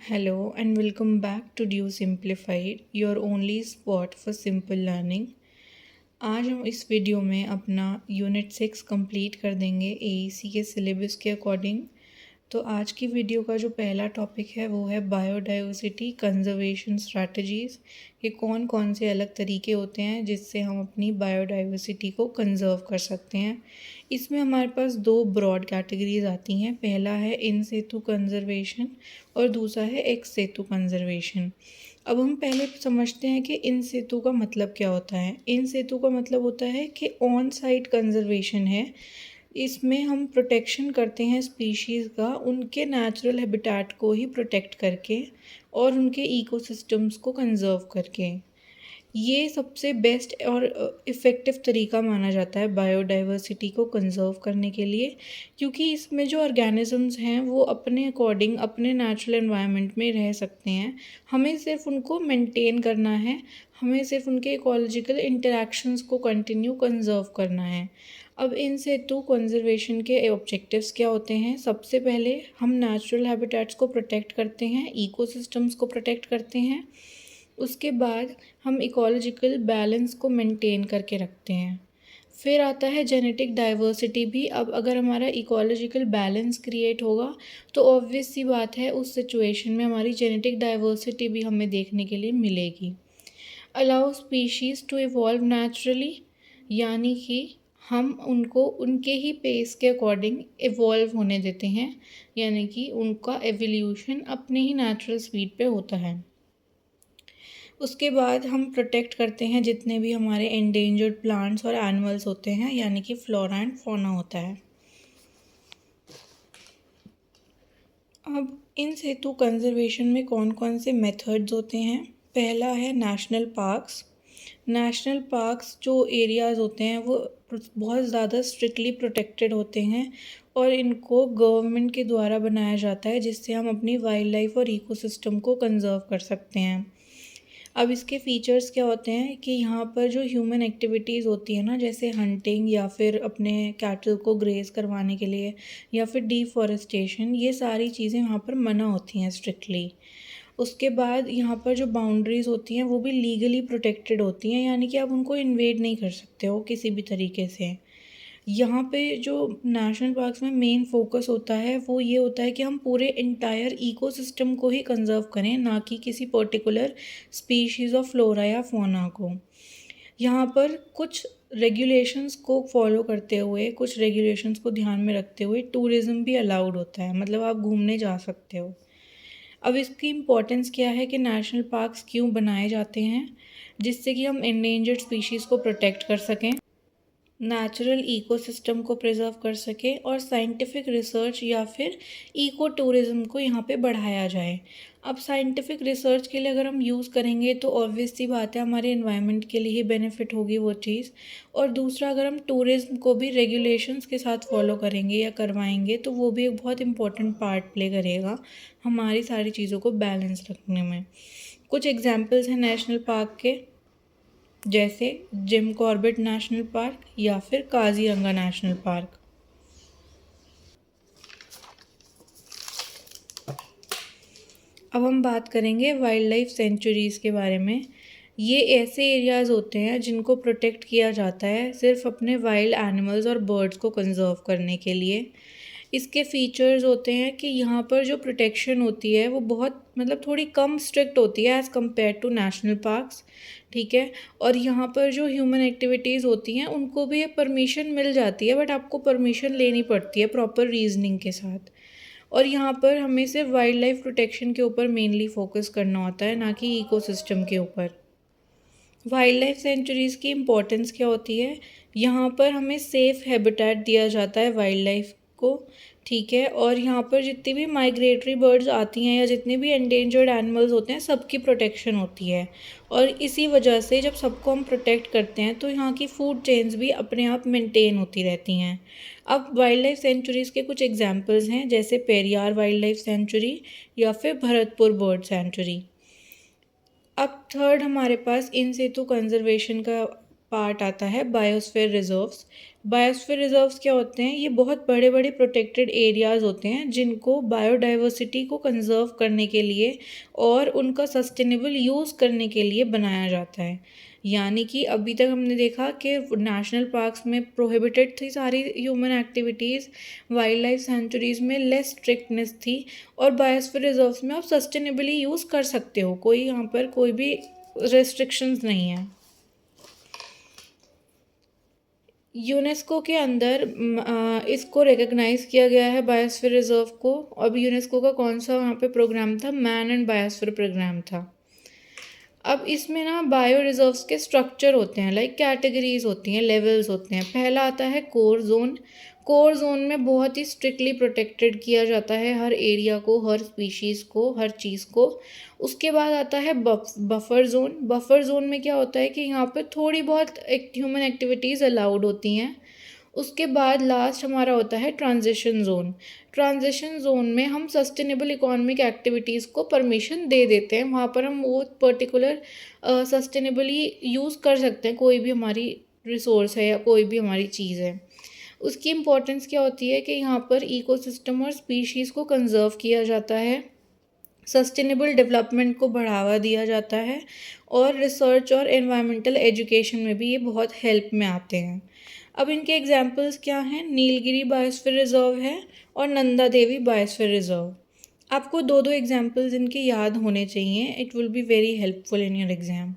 Hello and welcome back to Due Simplified, your only spot for simple learning. आज हम इस video में अपना यूनिट 6 कंप्लीट कर देंगे एईसी के सिलेबस के अकॉर्डिंग। तो आज की वीडियो का जो पहला टॉपिक है वो है बायोडाइवर्सिटी कंजर्वेशन स्ट्रैटेजीज़ कि कौन कौन से अलग तरीके होते हैं जिससे हम अपनी बायोडाइवर्सिटी को कंजर्व कर सकते हैं। इसमें हमारे पास दो ब्रॉड कैटेगरीज आती हैं, पहला है इन सेतु कंजर्वेशन और दूसरा है एक्स सेतु कंजर्वेशन। अब हम पहले समझते हैं कि इन सेतु का मतलब क्या होता है। इन सेतु का मतलब होता है कि ऑन साइट कंजर्वेशन है, इसमें हम प्रोटेक्शन करते हैं स्पीशीज़ का उनके नेचुरल हैबिटेट को ही प्रोटेक्ट करके और उनके इकोसिस्टम्स को कंजर्व करके। ये सबसे बेस्ट और इफ़ेक्टिव तरीका माना जाता है बायोडाइवर्सिटी को कंजर्व करने के लिए, क्योंकि इसमें जो ऑर्गेनिजम्स हैं वो अपने अकॉर्डिंग अपने नेचुरल एनवायरनमेंट में रह सकते हैं। हमें सिर्फ उनको मेंटेन करना है, हमें सिर्फ उनके इकोलॉजिकल इंटरेक्शंस को कंटिन्यू कंजर्व करना है। अब इन सेतु कंजर्वेशन के ऑब्जेक्टिव्स क्या होते हैं। सबसे पहले हम नेचुरल हैबिटेट्स को प्रोटेक्ट करते हैं, इकोसिस्टम्स को प्रोटेक्ट करते हैं। उसके बाद हम इकोलॉजिकल बैलेंस को मेंटेन करके रखते हैं। फिर आता है जेनेटिक डाइवर्सिटी भी। अब अगर हमारा इकोलॉजिकल बैलेंस क्रिएट होगा तो ऑब्वियस सी बात है उस सिचुएशन में हमारी जेनेटिक डाइवर्सिटी भी हमें देखने के लिए मिलेगी। Allow species to evolve naturally, यानी कि हम उनको उनके ही पेस के अकॉर्डिंग इवॉल्व होने देते हैं, यानी कि उनका एवोल्यूशन अपने ही नेचुरल स्पीड पे होता है। उसके बाद हम प्रोटेक्ट करते हैं जितने भी हमारे एंडेंजर्ड प्लांट्स और एनिमल्स होते हैं, यानी कि फ्लोरा एंड फौना होता है। अब इन सेतु कंजर्वेशन में कौन कौन से मेथड्स होते हैं। पहला है नेशनल पार्क्स। नेशनल पार्क्स जो एरियाज़ होते हैं वो बहुत ज़्यादा स्ट्रिक्टली प्रोटेक्टेड होते हैं और इनको गवर्नमेंट के द्वारा बनाया जाता है, जिससे हम अपनी वाइल्ड लाइफ और इकोसिस्टम को कंजर्व कर सकते हैं। अब इसके फीचर्स क्या होते हैं कि यहाँ पर जो ह्यूमन एक्टिविटीज़ होती है ना, जैसे हंटिंग या फिर अपने कैटल को ग्रेज करवाने के लिए या फिर डिफॉरेस्टेशन, ये सारी चीज़ें यहाँ पर मना होती हैं स्ट्रिक्टली। उसके बाद यहाँ पर जो बाउंड्रीज़ होती हैं वो भी लीगली प्रोटेक्टेड होती हैं, यानी कि आप उनको इन्वेड नहीं कर सकते हो किसी भी तरीके से। यहाँ पे जो नेशनल पार्क्स में मेन फोकस होता है वो ये होता है कि हम पूरे इंटायर इकोसिस्टम को ही कंजर्व करें, ना कि किसी पर्टिकुलर स्पीशीज़ ऑफ फ्लोरा या फौना को। यहाँ पर कुछ रेगुलेशंस को फॉलो करते हुए, कुछ रेगुलेशंस को ध्यान में रखते हुए टूरिज़्म भी अलाउड होता है, मतलब आप घूमने जा सकते हो। अब इसकी इम्पोर्टेंस क्या है कि नेशनल पार्क्स क्यों बनाए जाते हैं, जिससे कि हम एंडेंजर्ड स्पीशीज़ को प्रोटेक्ट कर सकें, नेचुरल इकोसिस्टम को प्रिजर्व कर सके और साइंटिफिक रिसर्च या फिर इको टूरिज़्म को यहाँ पे बढ़ाया जाए। अब साइंटिफिक रिसर्च के लिए अगर हम यूज़ करेंगे तो ऑब्वियस सी बात है हमारे एनवायरनमेंट के लिए ही बेनिफिट होगी वो चीज़। और दूसरा, अगर हम टूरिज़्म को भी रेगुलेशंस के साथ फॉलो करेंगे या करवाएंगे तो वो भी एक बहुत इंपॉर्टेंट पार्ट प्ले करेगा हमारी सारी चीज़ों को बैलेंस रखने में। कुछ एग्जाम्पल्स हैं नेशनल पार्क के, जैसे जिम कॉर्बेट नेशनल पार्क या फिर काजीरंगा नेशनल पार्क। अब हम बात करेंगे वाइल्ड लाइफ सेंचुरीज़ के बारे में। ये ऐसे एरियाज़ होते हैं जिनको प्रोटेक्ट किया जाता है सिर्फ अपने वाइल्ड एनिमल्स और बर्ड्स को कंजर्व करने के लिए। इसके फीचर्स होते हैं कि यहाँ पर जो प्रोटेक्शन होती है वो बहुत थोड़ी कम स्ट्रिक्ट होती है as compare to national parks, ठीक है। और यहाँ पर जो ह्यूमन एक्टिविटीज़ होती हैं उनको भी परमिशन मिल जाती है, बट आपको परमिशन लेनी पड़ती है प्रॉपर रीजनिंग के साथ। और यहाँ पर हमें सिर्फ वाइल्ड लाइफ प्रोटेक्शन के ऊपर मेनली फोकस करना होता है, ना कि इकोसिस्टम के ऊपर। वाइल्ड लाइफ सेंचुरीज़ की इम्पोर्टेंस क्या होती है। यहाँ पर हमें सेफ़ हैबिटेट दिया जाता है वाइल्ड लाइफ को, ठीक है। और यहाँ पर जितनी भी माइग्रेटरी बर्ड्स आती हैं या जितने भी एंडेंजर्ड एनिमल्स होते हैं सबकी प्रोटेक्शन होती है। और इसी वजह से जब सबको हम प्रोटेक्ट करते हैं तो यहाँ की फूड चेन्स भी अपने आप मेंटेन होती रहती हैं। अब वाइल्ड लाइफ सेंचुरीज़ के कुछ एग्जांपल्स हैं, जैसे पेरियार वाइल्ड लाइफ सेंचुरी या फिर भरतपुर बर्ड सेंचुरी। अब थर्ड हमारे पास इन सेतु कंजर्वेशन का पार्ट आता है बायोस्फीयर रिजर्व्स। बायोस्फीयर रिजर्व्स क्या होते हैं? ये बहुत बड़े बड़े प्रोटेक्टेड एरियाज़ होते हैं जिनको बायोडाइवर्सिटी को कंजर्व करने के लिए और उनका सस्टेनेबल यूज़ करने के लिए बनाया जाता है। यानी कि अभी तक हमने देखा कि नेशनल पार्क्स में प्रोहिबिटेड थी सारी human activities, wild life centuries में लेस स्ट्रिक्टनेस थी, और बायोस्फीयर रिजर्व्स में आप सस्टेनेबली यूज़ कर सकते हो, कोई यहाँ पर कोई भी रेस्ट्रिक्शंस नहीं है। यूनेस्को के अंदर इसको रिकग्नाइज़ किया गया है बायोस्फीयर रिजर्व को। अब यूनेस्को का कौन सा वहाँ पे प्रोग्राम था? मैन एंड बायोस्फीयर प्रोग्राम था। अब इसमें ना बायो रिजर्व्स के स्ट्रक्चर होते हैं, लाइक कैटेगरीज होती हैं, लेवल्स होते हैं। पहला आता है कोर जोन। कोर जोन में बहुत ही स्ट्रिक्टली प्रोटेक्टेड किया जाता है हर एरिया को, हर स्पीशीज़ को, हर चीज़ को। उसके बाद आता है बफर जोन। बफर जोन में क्या होता है कि यहाँ पे थोड़ी बहुत ह्यूमन एक्टिविटीज़ अलाउड होती हैं। उसके बाद लास्ट हमारा होता है ट्रांजिशन जोन। ट्रांजिशन जोन में हम सस्टेनेबल इकोनॉमिक एक्टिविटीज़ को परमिशन दे देते हैं, वहाँ पर हम वो पर्टिकुलर सस्टेनेबली यूज़ कर सकते हैं, कोई भी हमारी रिसोर्स है या कोई भी हमारी चीज़ है। उसकी इम्पोर्टेंस क्या होती है कि यहाँ पर इकोसिस्टम और स्पीशीज़ को कंजर्व किया जाता है, सस्टेनेबल डेवलपमेंट को बढ़ावा दिया जाता है, और रिसर्च और एनवायरमेंटल एजुकेशन में भी ये बहुत हेल्प में आते हैं। अब इनके एग्जांपल्स क्या हैं? नीलगिरी बायोस्फीयर रिजर्व है और नंदा देवी बायोस्फीयर रिजर्व। आपको दो दो एग्जांपल्स इनके याद होने चाहिए, it will be very helpful in your exam.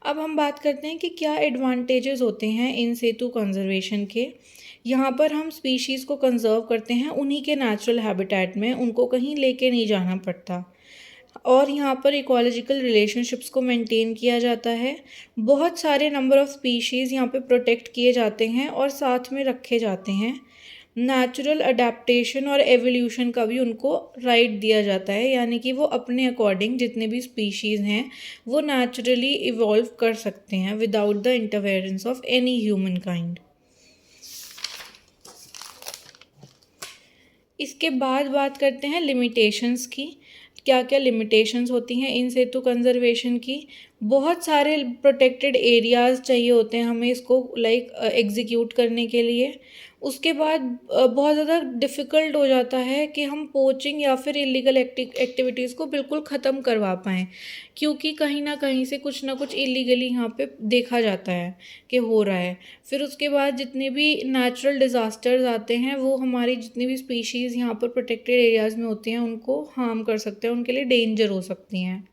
अब हम बात करते हैं कि क्या एडवांटेजेस होते हैं इन सेतु कंजर्वेशन के। यहाँ पर हम स्पीशीज़ को कंजर्व करते हैं उन्हीं के नेचुरल हैबिटेट में, उनको कहीं लेके नहीं जाना पड़ता, और यहाँ पर इकोलॉजिकल रिलेशनशिप्स को मेंटेन किया जाता है। बहुत सारे नंबर ऑफ़ स्पीशीज़ यहाँ पे प्रोटेक्ट किए जाते हैं और साथ में रखे जाते हैं। नेचुरल अडेप्टेशन और एवोल्यूशन का भी उनको राइट दिया जाता है, यानी कि वो अपने अकॉर्डिंग जितने भी स्पीशीज़ हैं वो नेचुरली इवॉल्व कर सकते हैं without the interference of any human kind. इसके बाद बात करते हैं लिमिटेशंस की। क्या क्या लिमिटेशंस होती हैं इन सेतु कंजर्वेशन की? बहुत सारे प्रोटेक्टेड एरियाज़ चाहिए होते हैं हमें इसको एग्जीक्यूट करने के लिए। उसके बाद बहुत ज़्यादा डिफ़िकल्ट हो जाता है कि हम पोचिंग या फिर इलीगल एक्टिविटीज़ को बिल्कुल ख़त्म करवा पाएँ, क्योंकि कहीं ना कहीं से कुछ ना कुछ इलीगली यहाँ पे देखा जाता है कि हो रहा है। फिर उसके बाद जितने भी नेचुरल डिज़ास्टर्स आते हैं वो हमारी जितनी भी स्पीशीज़ यहाँ पर प्रोटेक्टेड एरियाज़ में होती हैं उनको हार्म कर सकते हैं, उनके लिए डेंजर हो सकती हैं।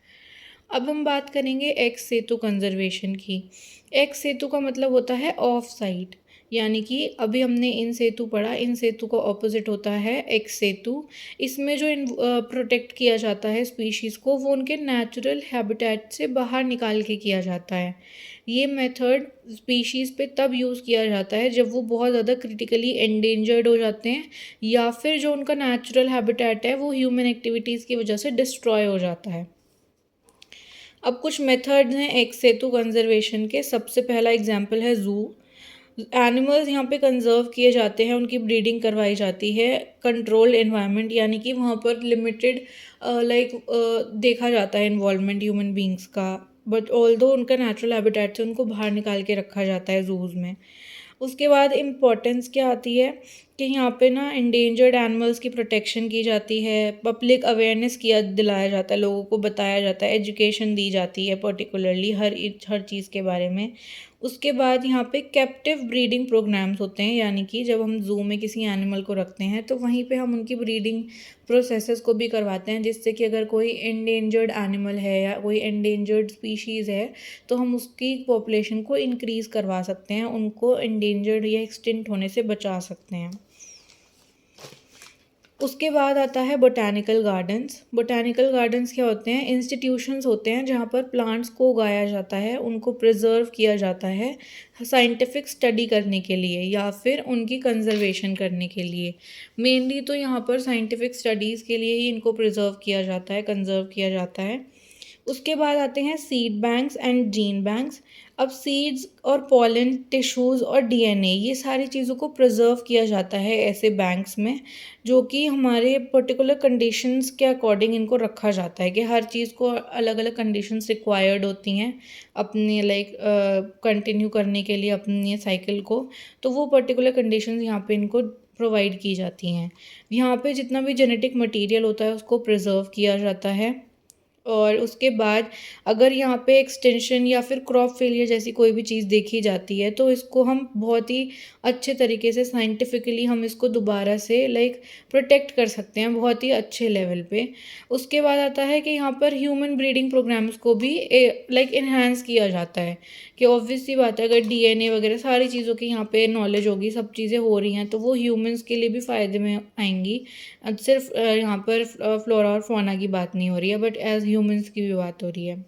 अब हम बात करेंगे एक्स सेतु कंजर्वेशन की। एक्स सेतु का मतलब होता है ऑफ साइट, यानी कि अभी हमने इन सेतु पढ़ा, इन सेतु का ऑपोजिट होता है एक्स सेतु। इसमें जो प्रोटेक्ट किया जाता है स्पीशीज़ को वो उनके नेचुरल हैबिटेट से बाहर निकाल के किया जाता है। ये मेथड स्पीशीज़ पे तब यूज़ किया जाता है जब वो बहुत ज़्यादा क्रिटिकली एंडेंजर्ड हो जाते हैं, या फिर जो उनका नेचुरल हैबिटेट है वो ह्यूमन एक्टिविटीज़ की वजह से डिस्ट्रॉय हो जाता है। अब कुछ मेथड्स हैं एक्स सेतु कंजर्वेशन के। सबसे पहला एग्जाम्पल है ज़ू। एनिमल्स यहाँ पे कंजर्व किए जाते हैं, उनकी ब्रीडिंग करवाई जाती है कंट्रोल्ड एनवायरनमेंट, यानी कि वहाँ पर लिमिटेड देखा जाता है इन्वॉल्वमेंट ह्यूमन बींग्स का, बट ऑल्दो उनका नेचुरल हैबिटेट से उनको बाहर निकाल के रखा जाता है ज़ूज़ में। उसके बाद इम्पोर्टेंस क्या आती है कि यहाँ पे ना इंडेंजर्ड एनिमल्स की प्रोटेक्शन की जाती है, पब्लिक अवेयरनेस किया दिलाया जाता है, लोगों को बताया जाता है, एजुकेशन दी जाती है पर्टिकुलरली हर चीज़ के बारे में। उसके बाद यहाँ पे कैप्टिव ब्रीडिंग प्रोग्राम्स होते हैं, यानी कि जब हम ज़ू में किसी एनिमल को रखते हैं तो वहीं पे हम उनकी ब्रीडिंग प्रोसेसेस को भी करवाते हैं, जिससे कि अगर कोई एंडेंजर्ड एनिमल है या कोई एंडेंजर्ड स्पीशीज़ है तो हम उसकी पॉपुलेशन को इंक्रीज़ करवा सकते हैं, उनको एंडेंजर्ड या एक्सटिंक्ट होने से बचा सकते हैं। उसके बाद आता है बोटैनिकल गार्डन्स। बोटैनिकल गार्डन्स क्या होते हैं? इंस्टीट्यूशंस होते हैं जहाँ पर प्लांट्स को उगाया जाता है, उनको प्रिजर्व किया जाता है साइंटिफिक स्टडी करने के लिए या फिर उनकी कंजर्वेशन करने के लिए। मेनली तो यहाँ पर साइंटिफिक स्टडीज़ के लिए ही इनको प्रिजर्व किया जाता है, कंजर्व किया जाता है। उसके बाद आते हैं seed banks and gene banks. अब सीड्स और पॉलन, टिश्यूज़ और डीएनए, ये सारी चीज़ों को प्रिजर्व किया जाता है ऐसे बैंक्स में, जो कि हमारे पर्टिकुलर कंडीशंस के अकॉर्डिंग इनको रखा जाता है कि हर चीज़ को अलग अलग कंडीशंस रिक्वायर्ड होती हैं अपने कंटिन्यू करने के लिए अपने साइकिल को। तो वो पर्टिकुलर कंडीशंस यहाँ पे इनको प्रोवाइड की जाती हैं। यहाँ पे जितना भी जेनेटिक मटेरियल होता है उसको प्रिजर्व किया जाता है। और उसके बाद अगर यहाँ पे एक्सटेंशन या फिर क्रॉप फेलियर जैसी कोई भी चीज़ देखी जाती है तो इसको हम बहुत ही अच्छे तरीके से साइंटिफिकली हम इसको दोबारा से प्रोटेक्ट कर सकते हैं बहुत ही अच्छे लेवल पे। उसके बाद आता है कि यहाँ पर ह्यूमन ब्रीडिंग प्रोग्राम्स को भी इन्हांस किया जाता है कि ऑब्वियस सी बात है अगर डीएनए वगैरह सारी चीज़ों की यहाँ पे नॉलेज होगी, सब चीज़ें हो रही हैं, तो वो ह्यूमंस के लिए भी फ़ायदे में आएंगी। सिर्फ यहाँ पर फ्लोरा और फौना की बात नहीं हो रही है, बट एज ह्यूमंस की भी बात हो रही है।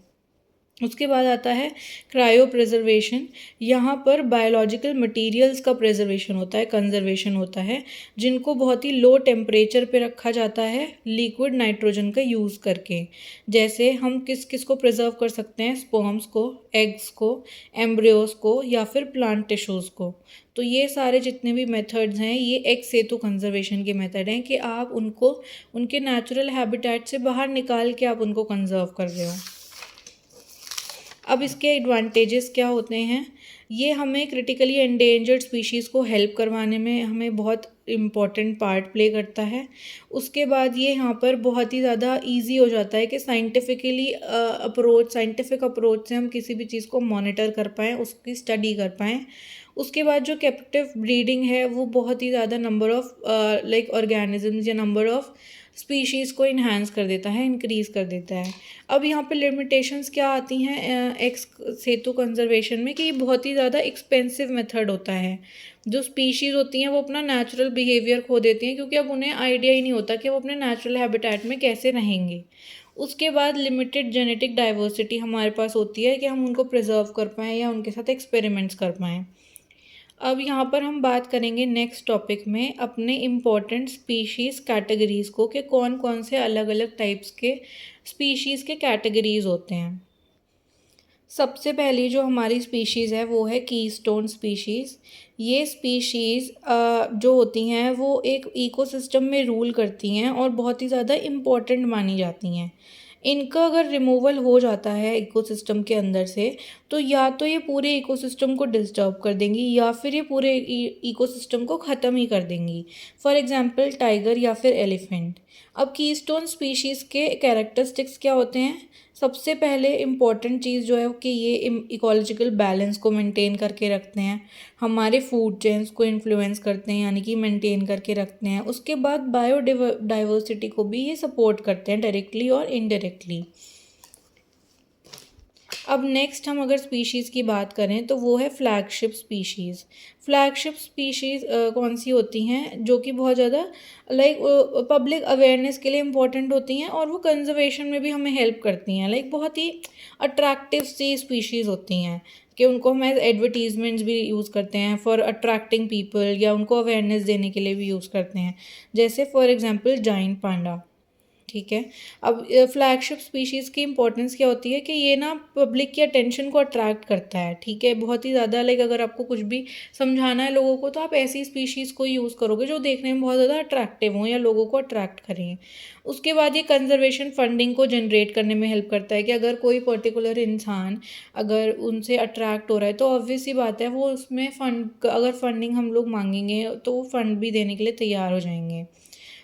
उसके बाद आता है क्रायो प्रिजर्वेशन। यहाँ पर बायोलॉजिकल मटेरियल्स का प्रिजर्वेशन होता है, कंजर्वेशन होता है, जिनको बहुत ही लो टेम्परेचर पे रखा जाता है लिक्विड नाइट्रोजन का यूज़ करके। जैसे हम किस किस को प्रिजर्व कर सकते हैं, स्पर्म्स को, एग्स को, एम्ब्रियोज को या फिर प्लांट टिश्यूज़ को। तो ये सारे जितने भी मेथड्स हैं ये एक्स सेतु कंजर्वेशन के मेथड हैं कि आप उनको उनके नेचुरल हैबिटेट से बाहर निकाल के आप उनको कंजर्व कर रहे हो। अब इसके एडवांटेजेस क्या होते हैं, ये हमें क्रिटिकली एंडेंजर्ड स्पीशीज़ को हेल्प करवाने में हमें बहुत इम्पॉर्टेंट पार्ट प्ले करता है। उसके बाद ये यहाँ पर बहुत ही ज़्यादा इजी हो जाता है कि साइंटिफिक अप्रोच से हम किसी भी चीज़ को मॉनिटर कर पाएँ, उसकी स्टडी कर पाएँ। उसके बाद जो कैप्टिव ब्रीडिंग है वो बहुत ही ज़्यादा नंबर ऑफ़ ऑर्गेनिजम्स या नंबर ऑफ़ स्पीशीज़ को इन्हांस कर देता है, इंक्रीज़ कर देता है। अब यहाँ पे लिमिटेशंस क्या आती हैं एक्स सेतु कंजर्वेशन में कि ये बहुत ही ज़्यादा एक्सपेंसिव मेथड होता है। जो स्पीशीज़ होती हैं वो अपना नेचुरल बिहेवियर खो देती हैं क्योंकि अब उन्हें आइडिया ही नहीं होता कि वो अपने नेचुरल हैबिटेट में कैसे रहेंगे। उसके बाद लिमिटेड जेनेटिक डाइवर्सिटी हमारे पास होती है कि हम उनको प्रिजर्व कर पाएँ या उनके साथ एक्सपेरिमेंट्स कर पाएँ। अब यहाँ पर हम बात करेंगे नेक्स्ट टॉपिक में अपने इम्पॉर्टेंट स्पीशीज़ कैटेगरीज़ को कि कौन कौन से अलग अलग टाइप्स के स्पीशीज़ के कैटेगरीज़ होते हैं। सबसे पहली जो हमारी स्पीशीज़ है वो है कीस्टोन स्पीशीज़। ये स्पीशीज़ जो होती हैं वो एक इकोसिस्टम में रूल करती हैं और बहुत ही ज़्यादा इम्पॉर्टेंट मानी जाती हैं। इनका अगर रिमूवल हो जाता है इकोसिस्टम के अंदर से तो या तो ये पूरे इकोसिस्टम को डिस्टर्ब कर देंगी या फिर ये पूरे इकोसिस्टम को ख़त्म ही कर देंगी। फॉर एग्जांपल टाइगर या फिर एलिफेंट। अब कीस्टोन स्पीशीज़ के कैरेक्टरिस्टिक्स क्या होते हैं, सबसे पहले इम्पॉर्टेंट चीज़ जो है कि ये इकोलॉजिकल बैलेंस को मेंटेन करके रखते हैं, हमारे फूड चेन्स को इन्फ्लुएंस करते हैं यानी कि मेंटेन करके रखते हैं। उसके बाद बायोडाइवर्सिटी को भी ये सपोर्ट करते हैं डायरेक्टली और इनडायरेक्टली। अब नेक्स्ट हम अगर स्पीशीज़ की बात करें तो वो है फ्लैगशिप स्पीशीज़। फ्लैगशिप स्पीशीज़ कौन सी होती हैं जो कि बहुत ज़्यादा पब्लिक अवेयरनेस के लिए इम्पॉर्टेंट होती हैं और वो कंजर्वेशन में भी हमें हेल्प करती हैं। बहुत ही अट्रैक्टिव सी स्पीशीज़ होती हैं कि उनको हम एज एडवर्टीजमेंट्स भी यूज़ करते हैं फॉर अट्रैक्टिंग पीपल या उनको अवेयरनेस देने के लिए भी यूज़ करते हैं। जैसे फॉर एग्जांपल जाइंट पांडा। ठीक है। अब फ्लैगशिप स्पीशीज़ की इंपॉर्टेंस क्या होती है कि ये ना पब्लिक की अटेंशन को अट्रैक्ट करता है। ठीक है, बहुत ही ज़्यादा अगर आपको कुछ भी समझाना है लोगों को तो आप ऐसी स्पीशीज़ को यूज़ करोगे जो देखने में बहुत ज़्यादा अट्रैक्टिव हों या लोगों को अट्रैक्ट करें। उसके बाद ये कंजर्वेशन फंडिंग को जनरेट करने में हेल्प करता है कि अगर कोई पर्टिकुलर इंसान अगर उनसे अट्रैक्ट हो रहा है तो ऑब्वियस सी बात है वो उसमें अगर फंडिंग हम लोग मांगेंगे तो वो फंड भी देने के लिए तैयार हो जाएंगे।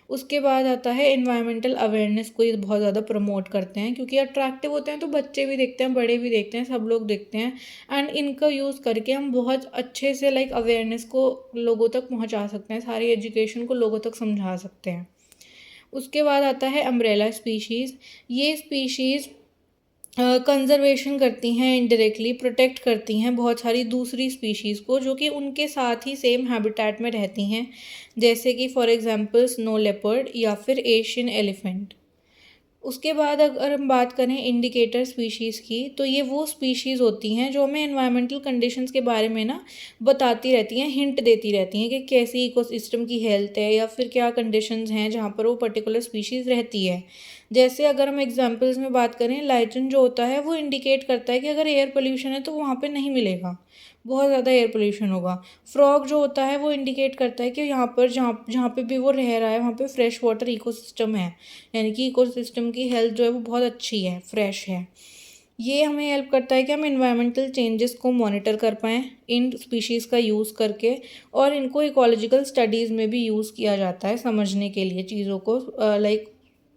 उसके बाद आता है एनवायरमेंटल अवेयरनेस को ये बहुत ज़्यादा प्रमोट करते हैं क्योंकि अट्रैक्टिव होते हैं तो बच्चे भी देखते हैं, बड़े भी देखते हैं, सब लोग देखते हैं। एंड इनका यूज़ करके हम बहुत अच्छे से अवेयरनेस को लोगों तक पहुंचा सकते हैं, सारी एजुकेशन को लोगों तक समझा सकते हैं। उसके बाद आता है अम्ब्रेला स्पीशीज़। ये स्पीशीज़ कंजर्वेशन करती हैं, इनडायरेक्टली प्रोटेक्ट करती हैं बहुत सारी दूसरी स्पीशीज़ को जो कि उनके साथ ही सेम हैबिटेट में रहती हैं, जैसे कि फॉर एग्जांपल स्नो लेपर्ड या फिर एशियन एलिफेंट। उसके बाद अगर हम बात करें इंडिकेटर स्पीशीज़ की, तो ये वो स्पीशीज़ होती हैं जो हमें एनवायरमेंटल कंडीशंस के बारे में ना बताती रहती हैं, हिंट देती रहती हैं कि कैसी इकोसिस्टम की हेल्थ है या फिर क्या कंडीशंस हैं जहाँ पर वो पर्टिकुलर स्पीशीज़ रहती है। जैसे अगर हम एग्जांपल्स में बात करें, लाइचन जो होता है वो इंडिकेट करता है कि अगर एयर पोल्यूशन है तो वहाँ पे नहीं मिलेगा, बहुत ज़्यादा एयर पोल्यूशन होगा। फ्रॉग जो होता है वो इंडिकेट करता है कि यहाँ पर जहाँ जहाँ पे भी वो रह रहा है वहाँ पे फ्रेश वाटर इकोसिस्टम है, यानी कि इकोसिस्टम की हेल्थ जो है वो बहुत अच्छी है, फ्रेश है। ये हमें हेल्प करता है कि हम इन्वायरमेंटल चेंजेस को मॉनिटर कर पाएँ इन स्पीशीज़ का यूज़ करके, और इनको इकोलॉजिकल स्टडीज़ में भी यूज़ किया जाता है समझने के लिए चीज़ों को, लाइक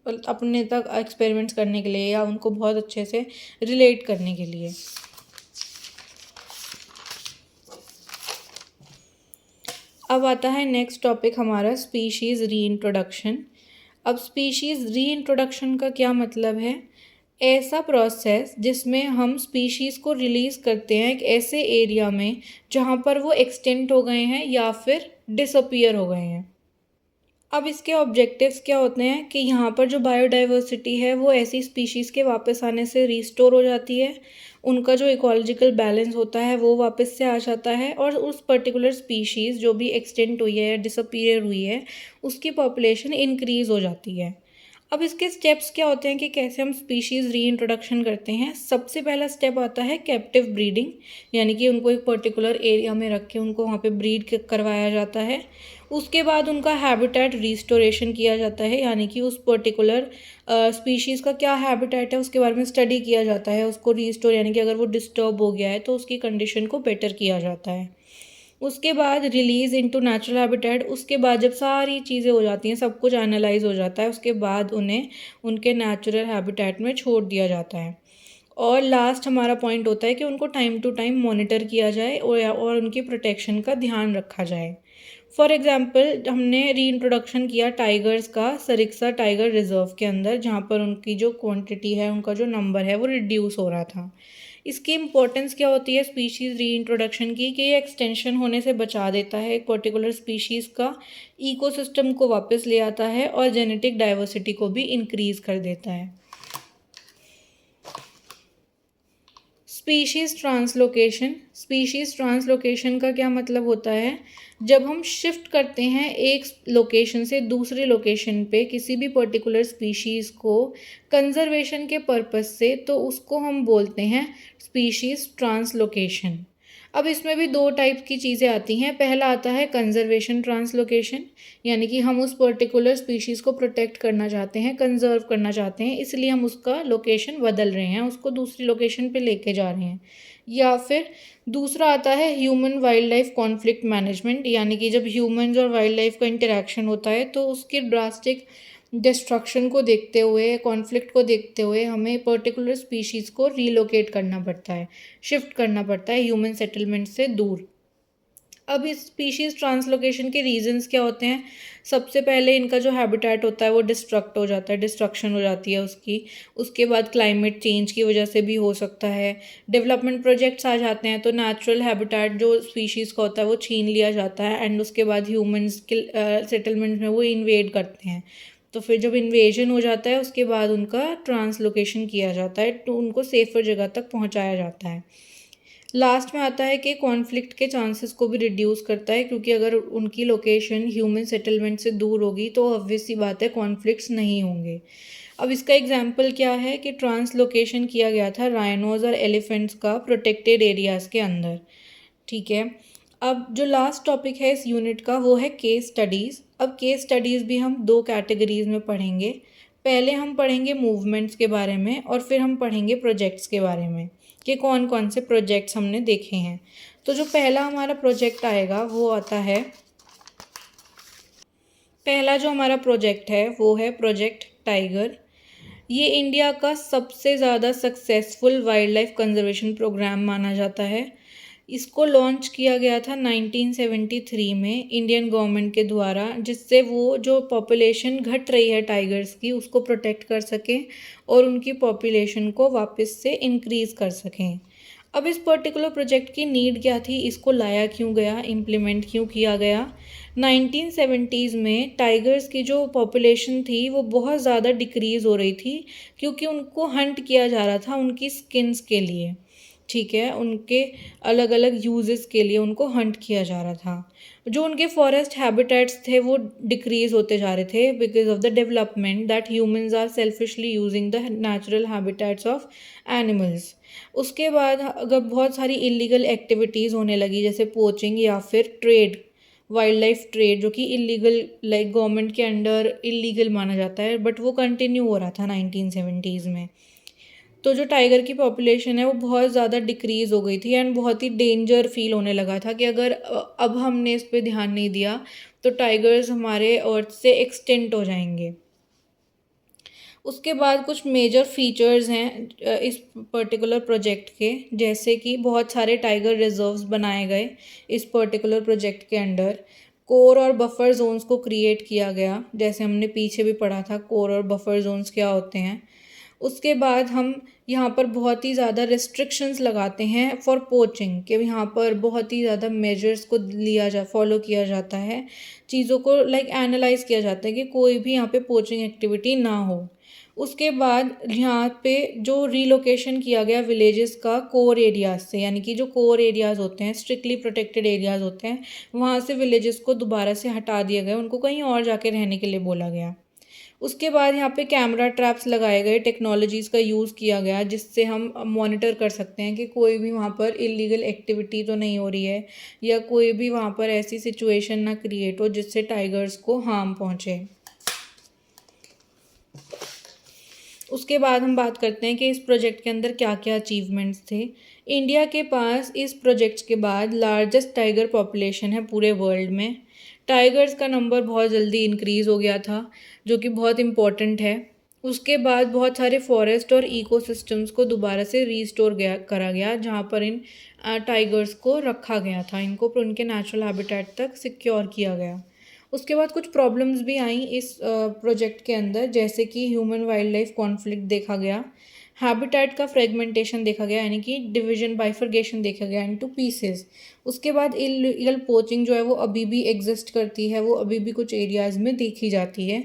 अपने तक एक्सपेरिमेंट्स करने के लिए या उनको बहुत अच्छे से रिलेट करने के लिए। अब आता है नेक्स्ट टॉपिक हमारा, स्पीशीज़ रीइंट्रोडक्शन। अब स्पीशीज़ रीइंट्रोडक्शन का क्या मतलब है? ऐसा प्रोसेस जिसमें हम स्पीशीज़ को रिलीज़ करते हैं एक ऐसे एरिया में जहाँ पर वो एक्सटिंक्ट हो गए हैं या फिर डिसअपीयर हो गए हैं। अब इसके ऑब्जेक्टिव्स क्या होते हैं कि यहाँ पर जो बायोडाइवर्सिटी है वो ऐसी स्पीशीज़ के वापस आने से रीस्टोर हो जाती है, उनका जो इकोलॉजिकल बैलेंस होता है वो वापस से आ जाता है, और उस पर्टिकुलर स्पीशीज़ जो भी एक्सटिंक्ट हुई है या डिसअपीयर हुई है उसकी पॉपुलेशन इंक्रीज़ हो जाती है। अब इसके स्टेप्स क्या होते हैं कि कैसे हम स्पीशीज़ रीइंट्रोडक्शन करते हैं। सबसे पहला स्टेप आता है कैप्टिव ब्रीडिंग, यानी कि उनको एक पर्टिकुलर एरिया में रख के उनको वहाँ पे ब्रीड करवाया जाता है। उसके बाद उनका हैबिटेट रिस्टोरेशन किया जाता है, यानी कि उस पर्टिकुलर स्पीशीज़ का क्या हैबिटेट है उसके बारे में स्टडी किया जाता है, उसको रिस्टोर, यानी कि अगर वो डिस्टर्ब हो गया है तो उसकी कंडीशन को बेटर किया जाता है। उसके बाद रिलीज़ इनटू नेचुरल हैबिटेट, उसके बाद जब सारी चीज़ें हो जाती हैं, सब कुछ एनालाइज हो जाता है, उसके बाद उन्हें उनके नेचुरल हैबिटेट में छोड़ दिया जाता है। और लास्ट हमारा पॉइंट होता है कि उनको टाइम टू टाइम मॉनिटर किया जाए और उनकी प्रोटेक्शन का ध्यान रखा जाए। फॉर एग्ज़ाम्पल हमने रीइंट्रोडक्शन किया टाइगर्स का सरिस्का टाइगर रिज़र्व के अंदर, जहाँ पर उनकी जो क्वांटिटी है, उनका जो नंबर है वो रिड्यूस हो रहा था। इसकी इम्पोर्टेंस क्या होती है स्पीशीज़ रीइंट्रोडक्शन की, कि ये एक्सटेंशन होने से बचा देता है एक पर्टिकुलर स्पीशीज़ का, इकोसिस्टम को वापस ले आता है और जेनेटिक डाइवर्सिटी को भी इंक्रीज़ कर देता है। Species translocation. स्पीशीज़ ट्रांसलोकेशन का क्या मतलब होता है? जब हम शिफ्ट करते हैं एक लोकेशन से दूसरे लोकेशन पे किसी भी पर्टिकुलर स्पीशीज़ को कंजर्वेशन के पर्पस से, तो उसको हम बोलते हैं स्पीशीज़ ट्रांसलोकेशन। अब इसमें भी दो टाइप की चीज़ें आती हैं। पहला आता है कंजर्वेशन ट्रांसलोकेशन, यानी कि हम उस पर्टिकुलर स्पीशीज़ को प्रोटेक्ट करना चाहते हैं, कंजर्व करना चाहते हैं, इसलिए हम उसका लोकेशन बदल रहे हैं, उसको दूसरी लोकेशन पे लेके जा रहे हैं। या फिर दूसरा आता है human wild life conflict management, यानी कि जब ह्यूमन्स और वाइल्ड लाइफ का इंटरेक्शन होता है तो उसके ड्रास्टिक डिस्ट्रक्शन को देखते हुए, कॉन्फ्लिक्ट को देखते हुए हमें पर्टिकुलर स्पीशीज़ को रीलोकेट करना पड़ता है, शिफ्ट करना पड़ता है ह्यूमन सेटलमेंट से दूर। अब इस स्पीशीज़ ट्रांसलोकेशन के रीजंस क्या होते हैं? सबसे पहले इनका जो हैबिटेट होता है वो डिस्ट्रक्ट हो जाता है, डिस्ट्रक्शन हो जाती है उसकी। उसके बाद क्लाइमेट चेंज की वजह से भी हो सकता है। डेवलपमेंट प्रोजेक्ट्स आ जाते हैं तो नेचुरल हैबिटेट जो स्पीशीज़ का होता है वो छीन लिया जाता है, एंड उसके बाद ह्यूमंस के सेटलमेंट में वो इन्वेड करते हैं। तो फिर जब इन्वेजन हो जाता है उसके बाद उनका ट्रांसलोकेशन किया जाता है, तो उनको सेफ़र जगह तक पहुँचाया जाता है। लास्ट में आता है कि कॉन्फ्लिक्ट के चांसेस को भी रिड्यूस करता है, क्योंकि अगर उनकी लोकेशन ह्यूमन सेटलमेंट से दूर होगी तो ऑब्वियस सी बात है कॉन्फ्लिक्ट्स नहीं होंगे। अब इसका एग्जांपल क्या है कि ट्रांसलोकेशन किया गया था राइनोज और एलिफेंट्स का प्रोटेक्टेड एरियाज़ के अंदर। ठीक है। अब जो लास्ट टॉपिक है इस यूनिट का वो है केस स्टडीज़। अब केस स्टडीज़ भी हम दो कैटेगरीज में पढ़ेंगे। पहले हम पढ़ेंगे मूवमेंट्स के बारे में और फिर हम पढ़ेंगे प्रोजेक्ट्स के बारे में कि कौन कौन से प्रोजेक्ट्स हमने देखे हैं। तो जो पहला हमारा प्रोजेक्ट आएगा वो आता है, पहला जो हमारा प्रोजेक्ट है वो है प्रोजेक्ट टाइगर। ये इंडिया का सबसे ज़्यादा successful wild life conservation programme माना जाता है। इसको लॉन्च किया गया था 1973 में इंडियन गवर्नमेंट के द्वारा, जिससे वो जो पॉपुलेशन घट रही है टाइगर्स की उसको प्रोटेक्ट कर सकें और उनकी पॉपुलेशन को वापस से इंक्रीज़ कर सकें। अब इस पर्टिकुलर प्रोजेक्ट की नीड क्या थी, इसको लाया क्यों गया, इम्प्लीमेंट क्यों किया गया। 1970s में टाइगर्स की जो पॉपुलेशन थी वो बहुत ज़्यादा डिक्रीज़ हो रही थी, क्योंकि उनको हंट किया जा रहा था उनकी स्किन्स के लिए, ठीक है, उनके अलग अलग यूजेस के लिए उनको हंट किया जा रहा था। जो उनके फॉरेस्ट हैबिटेट्स थे वो डिक्रीज होते जा रहे थे because of the development that humans are selfishly using the natural habitats of animals. उसके बाद अगर बहुत सारी इलीगल एक्टिविटीज़ होने लगी, जैसे पोचिंग या फिर ट्रेड, वाइल्ड लाइफ ट्रेड, जो कि इलीगल, लाइक गवर्नमेंट के अंडर इलीगल माना जाता है, बट वो कंटिन्यू हो रहा था 1970s में। तो जो टाइगर की पॉपुलेशन है वो बहुत ज़्यादा डिक्रीज़ हो गई थी एंड बहुत ही डेंजर फील होने लगा था कि अगर अब हमने इस पे ध्यान नहीं दिया तो टाइगर्स हमारे अर्थ से एक्सटिंक्ट हो जाएंगे। उसके बाद कुछ मेजर फीचर्स हैं इस पर्टिकुलर प्रोजेक्ट के, जैसे कि बहुत सारे टाइगर रिजर्व्स बनाए गए इस पर्टिकुलर प्रोजेक्ट के अंडर। कोर और बफर जोन्स को क्रिएट किया गया, जैसे हमने पीछे भी पढ़ा था कोर और बफर जोन्स क्या होते हैं। उसके बाद हम यहाँ पर बहुत ही ज़्यादा रिस्ट्रिक्शंस लगाते हैं फॉर पोचिंग, कि यहाँ पर बहुत ही ज़्यादा मेजर्स को फॉलो किया जाता है, चीज़ों को लाइक एनालाइज किया जाता है कि कोई भी यहाँ पे पोचिंग एक्टिविटी ना हो। उसके बाद यहाँ पे जो रीलोकेशन किया गया विलेजेस का कोर एरियाज से, यानी कि जो कोर एरियाज होते हैं, स्ट्रिक्टली प्रोटेक्टेड एरियाज होते हैं, वहाँ से विलेजेस को दोबारा से हटा दिया गया, उनको कहीं और जाके रहने के लिए बोला गया। उसके बाद यहाँ पे कैमरा ट्रैप्स लगाए गए, टेक्नोलॉजीज़ का यूज़ किया गया, जिससे हम मॉनिटर कर सकते हैं कि कोई भी वहाँ पर इलीगल एक्टिविटी तो नहीं हो रही है, या कोई भी वहाँ पर ऐसी सिचुएशन ना क्रिएट हो जिससे टाइगर्स को हार्म पहुँचे। उसके बाद हम बात करते हैं कि इस प्रोजेक्ट के अंदर क्या क्या अचीवमेंट्स थे। इंडिया के पास इस प्रोजेक्ट के बाद लार्जेस्ट टाइगर पॉपुलेशन है पूरे वर्ल्ड में। टाइगर्स का नंबर बहुत जल्दी इंक्रीज़ हो गया था, जो कि बहुत इम्पॉर्टेंट है। उसके बाद बहुत सारे फॉरेस्ट और इकोसिस्टम्स को दोबारा से रीस्टोर करा गया, जहाँ पर इन टाइगर्स को रखा गया था, इनको उनके नेचुरल हैबिटेट तक सिक्योर किया गया। उसके बाद कुछ प्रॉब्लम्स भी आई इस प्रोजेक्ट के अंदर, जैसे कि ह्यूमन वाइल्ड लाइफ कॉन्फ्लिक्ट देखा गया, हैबिटेट का फ्रेगमेंटेशन देखा गया, यानी कि डिवीजन बाइफर्गेशन देखा गया इनटू पीसेस। उसके बाद इलीगल पोचिंग जो है वो अभी भी एग्जिस्ट करती है, वो अभी भी कुछ एरियाज़ में देखी जाती है।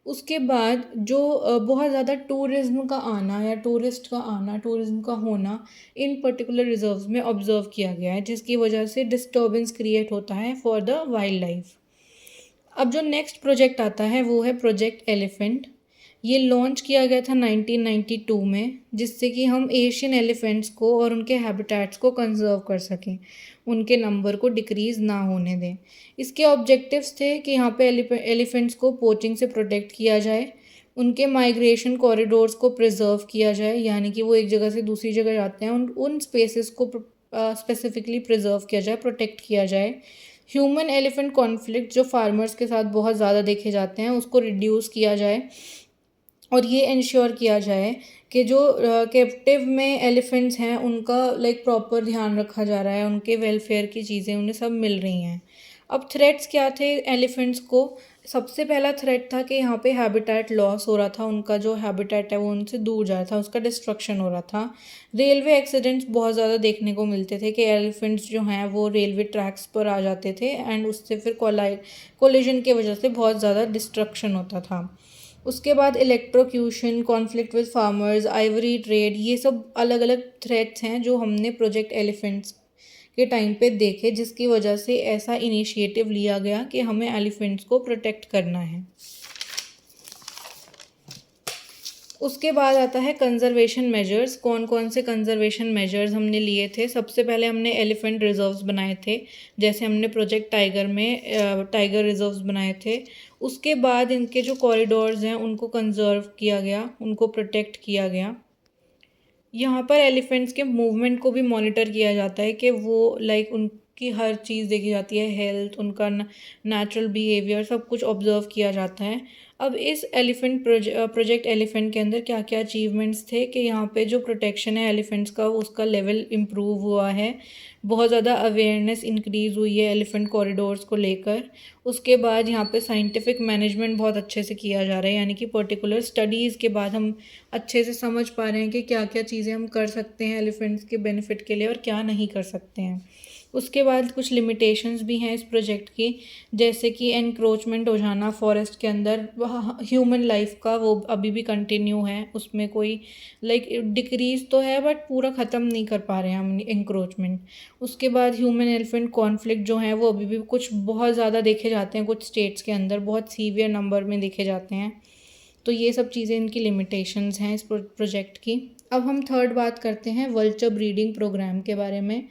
उसके बाद जो बहुत ज़्यादा टूरिज्म का आना या टूरिस्ट का आना, टूरिज्म का होना इन पर्टिकुलर रिजर्व्स में ऑब्जर्व किया गया है, जिसकी वजह से डिस्टर्बेंस क्रिएट होता है फॉर द वाइल्ड लाइफ। अब जो नेक्स्ट प्रोजेक्ट आता है वो है प्रोजेक्ट एलिफेंट। ये लॉन्च किया गया था 1992 में, जिससे कि हम एशियन एलिफेंट्स को और उनके हैबिटेट्स को कंजर्व कर सकें, उनके नंबर को डिक्रीज़ ना होने दें। इसके ऑब्जेक्टिव्स थे कि यहाँ पे एलिफेंट्स को पोचिंग से प्रोटेक्ट किया जाए, उनके माइग्रेशन कॉरिडोर्स को प्रिजर्व किया जाए, यानी कि वो एक जगह से दूसरी जगह जाते हैं, उन स्पेसेस को स्पेसिफिकली प्रिजर्व किया जाए, प्रोटेक्ट किया जाए। ह्यूमन एलिफेंट कॉन्फ्लिक्ट जो फार्मर्स के साथ बहुत ज़्यादा देखे जाते हैं उसको रिड्यूस किया जाए, और ये इंश्योर किया जाए कि जो कैप्टिव में एलिफेंट्स हैं उनका लाइक प्रॉपर ध्यान रखा जा रहा है, उनके वेलफेयर की चीज़ें उन्हें सब मिल रही हैं। अब थ्रेट्स क्या थे एलिफेंट्स को? सबसे पहला थ्रेट था कि यहाँ पे हैबिटेट लॉस हो रहा था, उनका जो हैबिटेट है वो उनसे दूर जा रहा था, उसका डिस्ट्रक्शन हो रहा था। रेलवे एक्सीडेंट्स बहुत ज़्यादा देखने को मिलते थे कि एलिफेंट्स जो हैं वो रेलवे ट्रैक्स पर आ जाते थे एंड उससे फिर कोलिजन की वजह से बहुत ज़्यादा डिस्ट्रक्शन होता था। उसके बाद electrocution, conflict with farmers, Ivory trade, ये सब अलग अलग थ्रेट्स हैं जो हमने प्रोजेक्ट एलिफेंट्स के टाइम पे देखे, जिसकी वजह से ऐसा इनिशिएटिव लिया गया कि हमें एलिफेंट्स को प्रोटेक्ट करना है। उसके बाद आता है कंजर्वेशन मेजर्स। कौन कौन से कंजर्वेशन मेजर्स हमने लिए थे? सबसे पहले हमने एलिफेंट रिजर्व्स बनाए थे, जैसे हमने प्रोजेक्ट टाइगर में टाइगर रिजर्व्स बनाए थे। उसके बाद इनके जो कॉरिडोर्स हैं उनको कंजर्व किया गया, उनको प्रोटेक्ट किया गया। यहाँ पर एलिफेंट्स के मूवमेंट को भी मॉनिटर किया जाता है कि वो लाइक की हर चीज़ देखी जाती है, हेल्थ, उनका नेचुरल बिहेवियर, सब कुछ ऑब्जर्व किया जाता है। अब इस एलिफेंट प्रोजेक्ट एलिफेंट के अंदर क्या क्या अचीवमेंट्स थे कि यहाँ पे जो प्रोटेक्शन है एलिफेंट्स का उसका लेवल इम्प्रूव हुआ है, बहुत ज़्यादा अवेयरनेस इंक्रीज़ हुई है एलिफेंट कॉरिडोर्स को लेकर। उसके बाद यहाँ पे साइंटिफिक मैनेजमेंट बहुत अच्छे से किया जा रहा है, यानी कि पर्टिकुलर स्टडीज़ के बाद हम अच्छे से समझ पा रहे हैं कि क्या क्या चीज़ें हम कर सकते हैं एलिफेंट्स के बेनिफिट के लिए और क्या नहीं कर सकते हैं। उसके बाद कुछ लिमिटेशंस भी हैं इस प्रोजेक्ट की, जैसे कि एनक्रोचमेंट हो जाना फॉरेस्ट के अंदर, वह ह्यूमन लाइफ का वो अभी भी कंटिन्यू है, उसमें कोई डिक्रीज तो है बट पूरा ख़त्म नहीं कर पा रहे हैं हम एनक्रोचमेंट। उसके बाद ह्यूमन एलिफेंट कॉन्फ्लिक्ट जो है वो अभी भी कुछ बहुत ज़्यादा देखे जाते हैं, कुछ स्टेट्स के अंदर बहुत सीवियर नंबर में देखे जाते हैं। तो ये सब चीज़ें इनकी लिमिटेशंस हैं इस प्रोजेक्ट की। अब हम थर्ड बात करते हैं वल्चर ब्रीडिंग प्रोग्राम के बारे में।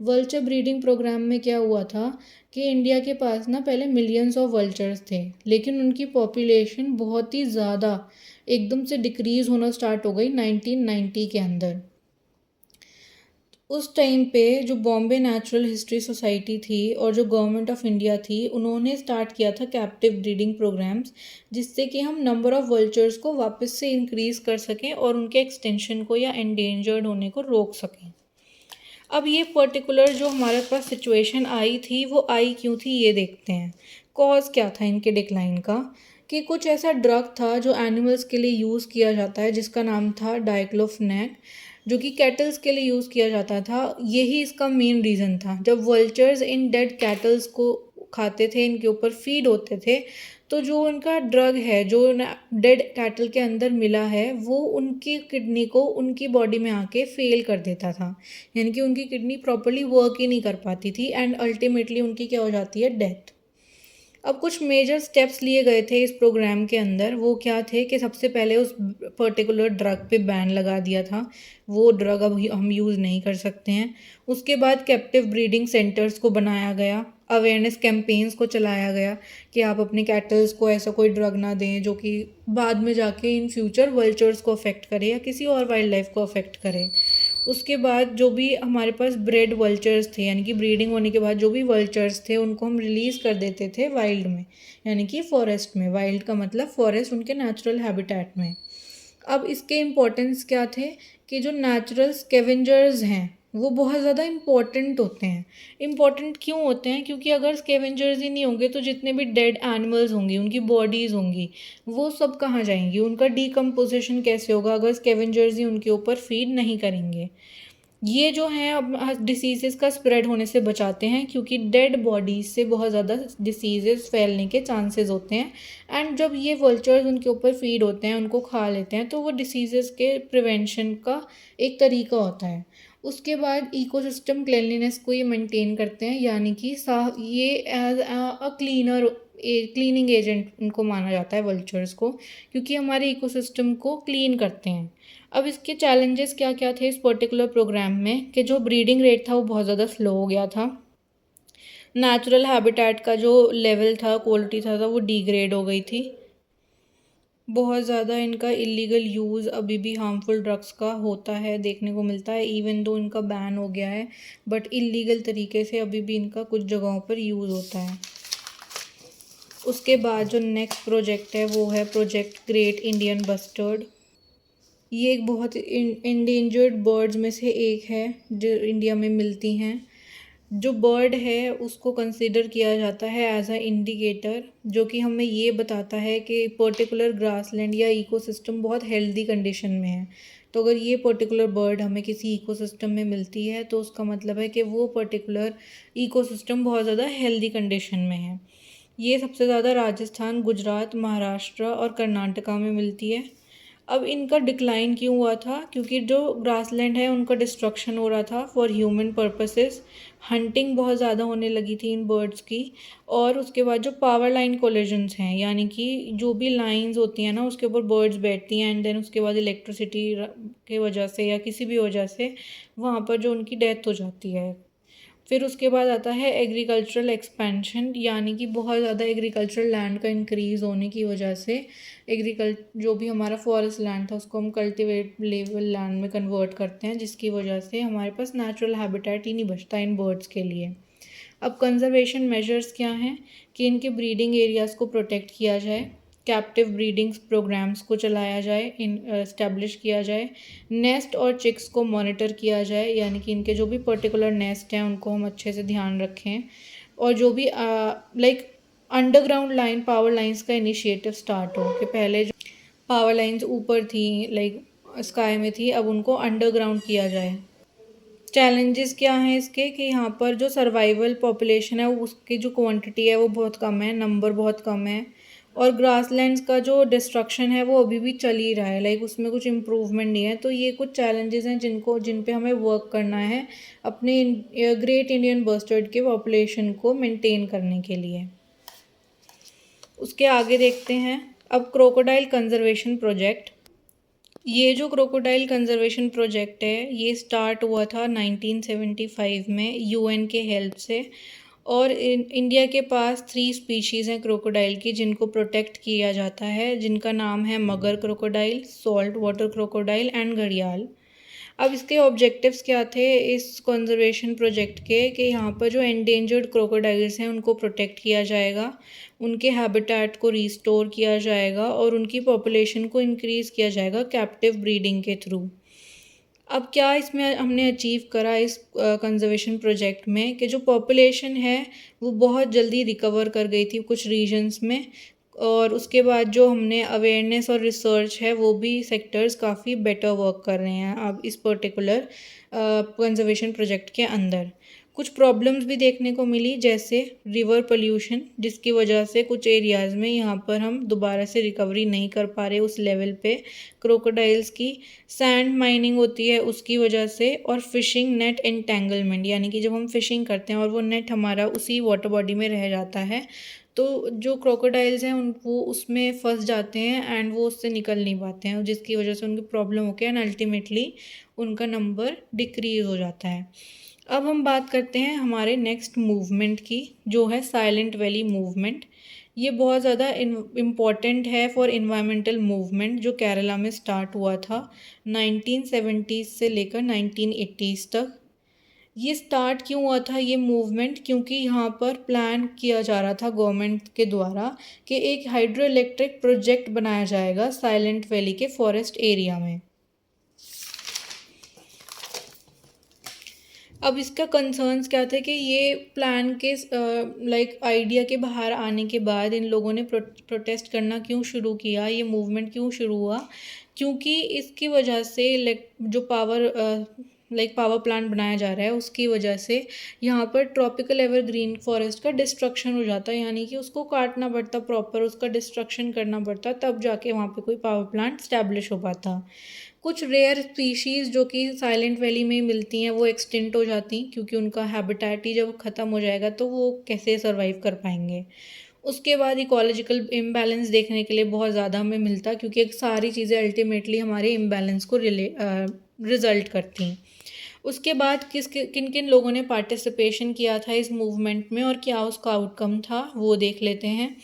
वल्चर ब्रीडिंग प्रोग्राम में क्या हुआ था कि इंडिया के पास ना पहले मिलियंस ऑफ वल्चर्स थे, लेकिन उनकी पॉपुलेशन बहुत ही ज़्यादा एकदम से डिक्रीज़ होना स्टार्ट हो गई 1990 के अंदर। उस टाइम पे जो बॉम्बे नेचुरल हिस्ट्री सोसाइटी थी और जो गवर्नमेंट ऑफ इंडिया थी, उन्होंने स्टार्ट किया था कैप्टिव ब्रीडिंग प्रोग्राम्स, जिससे कि हम नंबर ऑफ़ वल्चर्स को वापस से इंक्रीज़ कर सकें और उनके एक्सटेंशन को या एंडेंजर्ड होने को रोक सकें। अब ये पर्टिकुलर जो हमारे पास सिचुएशन आई थी वो आई क्यों थी ये देखते हैं। कॉज क्या था इनके डिक्लाइन का, कि कुछ ऐसा ड्रग था जो एनिमल्स के लिए यूज़ किया जाता है जिसका नाम था डाइक्लोफिनेक, जो कि कैटल्स के लिए यूज़ किया जाता था। यही इसका मेन रीज़न था। जब वल्चर्स इन डेड कैटल्स को खाते थे, इनके ऊपर फीड होते थे, तो जो उनका ड्रग है जो डेड कैटल के अंदर मिला है वो उनकी किडनी को उनकी बॉडी में आके फेल कर देता था, यानी कि उनकी किडनी प्रॉपरली वर्क ही नहीं कर पाती थी एंड अल्टीमेटली उनकी क्या हो जाती है, डेथ। अब कुछ मेजर स्टेप्स लिए गए थे इस प्रोग्राम के अंदर। वो क्या थे कि सबसे पहले उस पर्टिकुलर ड्रग पे बैन लगा दिया था, वो ड्रग अब हम यूज़ नहीं कर सकते हैं। उसके बाद कैप्टिव ब्रीडिंग सेंटर्स को बनाया गया, अवेयरनेस कैंपेन्स को चलाया गया कि आप अपने कैटल्स को ऐसा कोई ड्रग ना दें जो कि बाद में जाके इन फ्यूचर वल्चर्स को अफेक्ट करे या किसी और वाइल्ड लाइफ को अफेक्ट करे। उसके बाद जो भी हमारे पास ब्रेड वल्चर्स थे, यानी कि ब्रीडिंग होने के बाद जो भी वल्चर्स थे उनको हम रिलीज़ कर देते थे वाइल्ड में, यानी कि फॉरेस्ट में। वाइल्ड का मतलब फॉरेस्ट, उनके नेचुरल हैबिटेट में। अब इसके इम्पोर्टेंस क्या थे कि जो नेचुरल स्कैवेंजर्स हैं वो बहुत ज़्यादा इम्पॉर्टेंट होते हैं। इम्पॉर्टेंट क्यों होते हैं? क्योंकि अगर स्कैवेंजर्स ही नहीं होंगे तो जितने भी डेड एनिमल्स होंगी, उनकी बॉडीज़ होंगी, वो सब कहाँ जाएंगी? उनका डिकम्पोजिशन कैसे होगा अगर स्कैवेंजर्स ही उनके ऊपर फीड नहीं करेंगे? ये जो हैं अब डिसीज़ेज़ का स्प्रेड होने से बचाते हैं, क्योंकि डेड बॉडीज़ से बहुत ज़्यादा डिसीज़ेज़ फैलने के चांसेस होते हैं। एंड जब ये वल्चर्स उनके ऊपर फीड होते हैं, उनको खा लेते हैं, तो वो डिसीज़ेज़ के प्रिवेंशन का एक तरीका होता है। उसके बाद इकोसिस्टम क्लीनलीनेस को ये मेंटेन करते हैं, यानी कि ये एज अ क्लीनिंग एजेंट इनको माना जाता है वल्चर्स को, क्योंकि हमारे इकोसिस्टम को क्लीन करते हैं। अब इसके चैलेंजेस क्या क्या थे इस पर्टिकुलर प्रोग्राम में, कि जो ब्रीडिंग रेट था वो बहुत ज़्यादा स्लो हो गया था। नेचुरल हैबिटेट का जो लेवल था, क्वालिटी था वो डिग्रेड हो गई थी। बहुत ज़्यादा इनका इलीगल यूज़ अभी भी हार्मफुल ड्रग्स का होता है, देखने को मिलता है। इवन दो इनका बैन हो गया है बट इलीगल तरीके से अभी भी इनका कुछ जगहों पर यूज़ होता है। उसके बाद जो नेक्स्ट प्रोजेक्ट है वो है प्रोजेक्ट ग्रेट इंडियन बस्टर्ड। ये एक बहुत इंडेंजर्ड बर्ड्स में से एक है जो इंडिया में मिलती हैं। जो बर्ड है उसको कंसिडर किया जाता है एज अ इंडिकेटर, जो कि हमें ये बताता है कि पर्टिकुलर ग्रासलैंड या इकोसिस्टम बहुत हेल्दी कंडीशन में है। तो अगर ये पर्टिकुलर बर्ड हमें किसी इकोसिस्टम में मिलती है तो उसका मतलब है कि वो पर्टिकुलर इकोसिस्टम बहुत ज़्यादा हेल्दी कंडीशन में है। ये सबसे ज़्यादा राजस्थान, गुजरात, महाराष्ट्र और कर्नाटका में मिलती है। अब इनका डिक्लाइन क्यों हुआ था? क्योंकि जो ग्रासलैंड है उनका डिस्ट्रक्शन हो रहा था फॉर ह्यूमन पर्पसेस। हंटिंग बहुत ज़्यादा होने लगी थी इन बर्ड्स की। और उसके बाद जो पावर लाइन कोलिजन्स हैं, यानी कि जो भी लाइंस होती हैं ना उसके ऊपर बर्ड्स बैठती हैं एंड देन उसके बाद इलेक्ट्रिसिटी के वजह से या किसी भी वजह से वहाँ पर जो उनकी डेथ हो जाती है। फिर उसके बाद आता है एग्रीकल्चरल एक्सपेंशन, यानी कि बहुत ज़्यादा एग्रीकल्चरल लैंड का इंक्रीज़ होने की वजह से जो भी हमारा फॉरेस्ट लैंड था उसको हम कल्टीवेट लेवल लैंड में कन्वर्ट करते हैं, जिसकी वजह से हमारे पास नेचुरल हैबिटेट ही नहीं बचता इन बर्ड्स के लिए। अब कंजर्वेशन मेजर्स क्या हैं कि इनके ब्रीडिंग एरियाज़ को प्रोटेक्ट किया जाए, कैप्टिव ब्रीडिंग प्रोग्राम्स को चलाया जाए, इस्टेब्लिश किया जाए, नेस्ट और चिक्स को मॉनिटर किया जाए, यानी कि इनके जो भी पर्टिकुलर नेस्ट हैं उनको हम अच्छे से ध्यान रखें, और जो भी like underground line power lines का इनिशिएटिव स्टार्ट हो कि पहले जो पावर लाइंस ऊपर थी लाइक स्काई में थी, अब उनको अंडरग्राउंड किया जाए। चैलेंजेस क्या हैं इसके कि यहाँ पर जो सर्वाइवल पॉपुलेशन है उसकी जो क्वांटिटी है वो बहुत कम है, नंबर बहुत कम है, और ग्रासलैंड्स का जो डिस्ट्रक्शन है वो अभी भी चल ही रहा है, लाइक उसमें कुछ इम्प्रूवमेंट नहीं है। तो ये कुछ चैलेंजेस हैं जिन पे हमें वर्क करना है अपने ग्रेट इंडियन बस्टर्ड के पॉपुलेशन को मेंटेन करने के लिए। उसके आगे देखते हैं अब क्रोकोडाइल कंजर्वेशन प्रोजेक्ट। ये जो क्रोकोडाइल कंजर्वेशन प्रोजेक्ट है ये स्टार्ट हुआ था 1975 में यूएन के हेल्प से, और इंडिया के पास 3 स्पीशीज़ हैं क्रोकोडाइल की जिनको प्रोटेक्ट किया जाता है, जिनका नाम है मगर crocodile, salt water crocodile and घड़ियाल। अब इसके ऑब्जेक्टिव्स क्या थे इस कंजर्वेशन प्रोजेक्ट के कि यहाँ पर जो एंडेंजर्ड क्रोकोडाइल्स हैं उनको प्रोटेक्ट किया जाएगा, उनके हैबिटेट को रिस्टोर किया जाएगा और उनकी पॉपुलेशन को इंक्रीज़ किया जाएगा कैप्टिव ब्रीडिंग के थ्रू। अब क्या इसमें हमने अचीव करा इस कंजर्वेशन प्रोजेक्ट में कि जो पॉपुलेशन है वो बहुत जल्दी रिकवर कर गई थी कुछ रीजन्स में, और उसके बाद जो हमने अवेयरनेस और रिसर्च है वो भी सेक्टर्स काफ़ी बेटर वर्क कर रहे हैं अब इस पर्टिकुलर कंजर्वेशन प्रोजेक्ट के अंदर। कुछ प्रॉब्लम्स भी देखने को मिली जैसे रिवर पोल्यूशन, जिसकी वजह से कुछ एरियाज़ में यहाँ पर हम दोबारा से रिकवरी नहीं कर पा रहे उस लेवल पे क्रोकोडाइल्स की, सैंड माइनिंग होती है उसकी वजह से, और फिशिंग नेट एंटेंगलमेंट, यानी कि जब हम फिशिंग करते हैं और वो नेट हमारा उसी वाटर बॉडी में रह जाता है तो जो क्रोकोडाइल्स हैं वो उसमें फंस जाते हैं एंड वो उससे निकल नहीं पाते हैं, जिसकी वजह से उनकी प्रॉब्लम होती है एंड अल्टीमेटली उनका नंबर डिक्रीज़ हो जाता है। अब हम बात करते हैं हमारे नेक्स्ट मूवमेंट की जो है साइलेंट वैली मूवमेंट। ये बहुत ज़्यादा इम्पॉर्टेंट है फॉर इन्वायरमेंटल मूवमेंट जो केरला में स्टार्ट हुआ था 1970s से लेकर 1980s तक। ये स्टार्ट क्यों हुआ था ये मूवमेंट, क्योंकि यहाँ पर प्लान किया जा रहा था गवर्नमेंट के द्वारा कि एक हाइड्रो इलेक्ट्रिक प्रोजेक्ट बनाया जाएगा साइलेंट वैली के फॉरेस्ट एरिया में। अब इसका कंसर्न्स क्या थे कि ये प्लान के लाइक आइडिया के बाहर आने के बाद इन लोगों ने प्रोटेस्ट करना क्यों शुरू किया, ये मूवमेंट क्यों शुरू हुआ, क्योंकि इसकी वजह से जो पावर प्लांट बनाया जा रहा है उसकी वजह से यहाँ पर ट्रॉपिकल एवरग्रीन फॉरेस्ट का डिस्ट्रक्शन हो जाता है, यानी कि उसको काटना पड़ता, प्रॉपर उसका डिस्ट्रक्शन करना पड़ता, तब जाके वहाँ पे कोई पावर प्लांट स्टैब्लिश हो पाता। कुछ रेयर स्पीशीज़ जो कि साइलेंट वैली में मिलती हैं वो एक्सटिंक्ट हो जाती, क्योंकि उनका हैबिटेट ही जब ख़त्म हो जाएगा तो वो कैसे सर्वाइव कर पाएंगे। उसके बाद इकोलॉजिकल इम्बैलेंस देखने के लिए बहुत ज़्यादा हमें मिलता, क्योंकि सारी चीज़ें अल्टीमेटली हमारे इम्बैलेंस को रिज़ल्ट करती। उसके बाद किन किन लोगों ने पार्टिसिपेशन किया था इस मूवमेंट में और क्या उसका आउटकम था वो देख लेते हैं।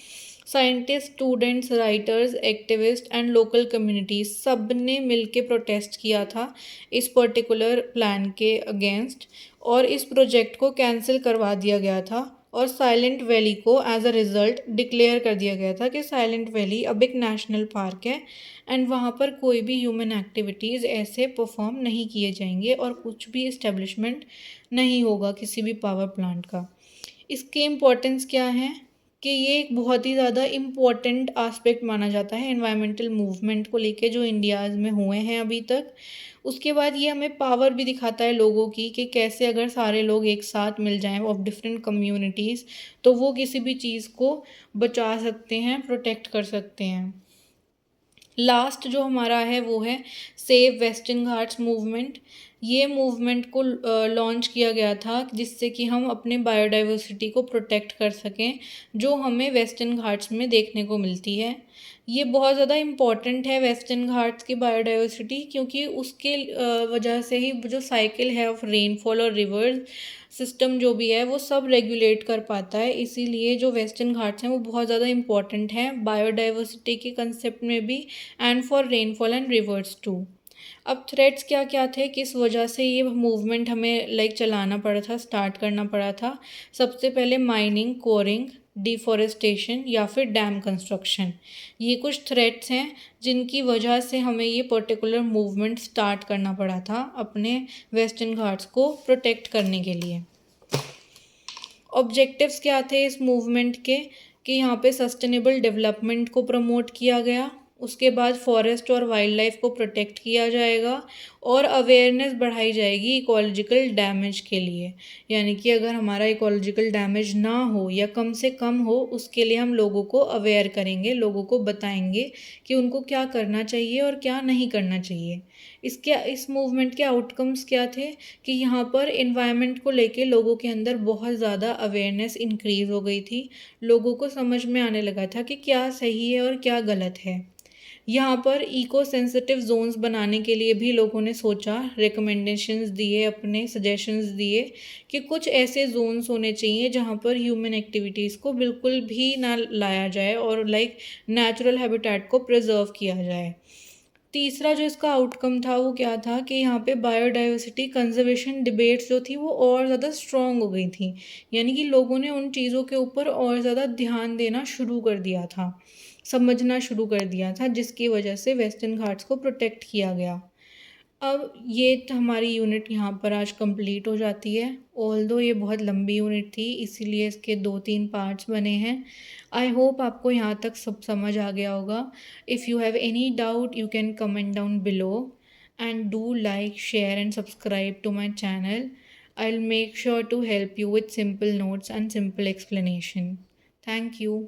Scientist, students, writers, activist and local communities सब ने मिल के प्रोटेस्ट किया था इस पर्टिकुलर प्लान के अगेंस्ट, और इस प्रोजेक्ट को कैंसिल करवा दिया गया था और साइलेंट वैली को एज अ रिज़ल्ट डिक्लेयर कर दिया गया था कि साइलेंट वैली अब एक नेशनल पार्क है एंड वहाँ पर कोई भी ह्यूमन एक्टिविटीज़ ऐसे परफॉर्म नहीं किए जाएंगे और कुछ भी इस्टेब्लिशमेंट नहीं होगा किसी भी पावर प्लांट का। इसके इम्पोर्टेंस क्या है कि ये एक बहुत ही ज़्यादा इम्पॉर्टेंट आस्पेक्ट माना जाता है एनवायरमेंटल मूवमेंट को लेके जो इंडियाज़ में हुए हैं अभी तक। उसके बाद ये हमें पावर भी दिखाता है लोगों की कि कैसे अगर सारे लोग एक साथ मिल जाएं ऑफ डिफरेंट कम्युनिटीज़ तो वो किसी भी चीज़ को बचा सकते हैं, प्रोटेक्ट कर सकते हैं। लास्ट जो हमारा है वो है सेव वेस्टर्न घाट्स मूवमेंट। ये मूवमेंट को लॉन्च किया गया था जिससे कि हम अपने बायोडाइवर्सिटी को प्रोटेक्ट कर सकें जो हमें वेस्टर्न घाट्स में देखने को मिलती है। ये बहुत ज़्यादा इम्पॉर्टेंट है वेस्टर्न घाट्स की बायोडाइवर्सिटी, क्योंकि उसके वजह से ही जो साइकिल है ऑफ रेनफॉल और रिवर्स सिस्टम जो भी है वो सब रेगुलेट कर पाता है। इसीलिए जो वेस्टर्न घाट्स हैं वो बहुत ज़्यादा इम्पॉर्टेंट हैं बायोडाइवर्सिटी के कंसेप्ट में भी and for rainfall and rivers too. अब थ्रेड्स क्या क्या थे, किस वजह से ये मूवमेंट हमें चलाना पड़ा था, स्टार्ट करना पड़ा था। सबसे पहले माइनिंग, कोरिंग, डिफॉरेस्टेशन या फिर डैम कंस्ट्रक्शन, ये कुछ थ्रेड्स हैं जिनकी वजह से हमें ये पर्टिकुलर मूवमेंट स्टार्ट करना पड़ा था अपने वेस्टर्न घाट्स को प्रोटेक्ट करने के लिए। ऑब्जेक्टिव्स क्या थे इस मूवमेंट के, कि यहाँ पे सस्टेनेबल डेवलपमेंट को प्रमोट किया गया, उसके बाद फॉरेस्ट और वाइल्ड लाइफ को प्रोटेक्ट किया जाएगा और अवेयरनेस बढ़ाई जाएगी इकोलॉजिकल डैमेज के लिए। यानी कि अगर हमारा इकोलॉजिकल डैमेज ना हो या कम से कम हो, उसके लिए हम लोगों को अवेयर करेंगे, लोगों को बताएंगे कि उनको क्या करना चाहिए और क्या नहीं करना चाहिए। इस मूवमेंट के आउटकम्स क्या थे, कि यहाँ पर इन्वायरमेंट को लेके लोगों के अंदर बहुत ज़्यादा अवेयरनेस इंक्रीज़ हो गई थी। लोगों को समझ में आने लगा था कि क्या सही है और क्या गलत है। यहाँ पर इको सेंसिटिव जोन्स बनाने के लिए भी लोगों ने सोचा, रिकमेंडेशंस दिए, अपने सजेशंस दिए कि कुछ ऐसे जोन्स होने चाहिए जहाँ पर ह्यूमन एक्टिविटीज़ को बिल्कुल भी ना लाया जाए और नेचुरल हैबिटेट को प्रिजर्व किया जाए। तीसरा जो इसका आउटकम था वो क्या था, कि यहाँ पे बायोडाइवर्सिटी कंजर्वेशन डिबेट्स जो थी वो और ज़्यादा स्ट्रॉन्ग हो गई थी। यानी कि लोगों ने उन चीज़ों के ऊपर और ज़्यादा ध्यान देना शुरू कर दिया था, समझना शुरू कर दिया था, जिसकी वजह से वेस्टर्न घाट्स को प्रोटेक्ट किया गया। अब ये हमारी यूनिट यहाँ पर आज कंप्लीट हो जाती है। ऑल्दो ये बहुत लंबी यूनिट थी, इसीलिए इसके 2-3 पार्ट्स बने हैं। आई होप आपको यहाँ तक सब समझ आ गया होगा। If you have any doubt you can comment down below and do like, share and subscribe to my channel. I'll make sure to help you with simple notes and simple explanation. Thank you.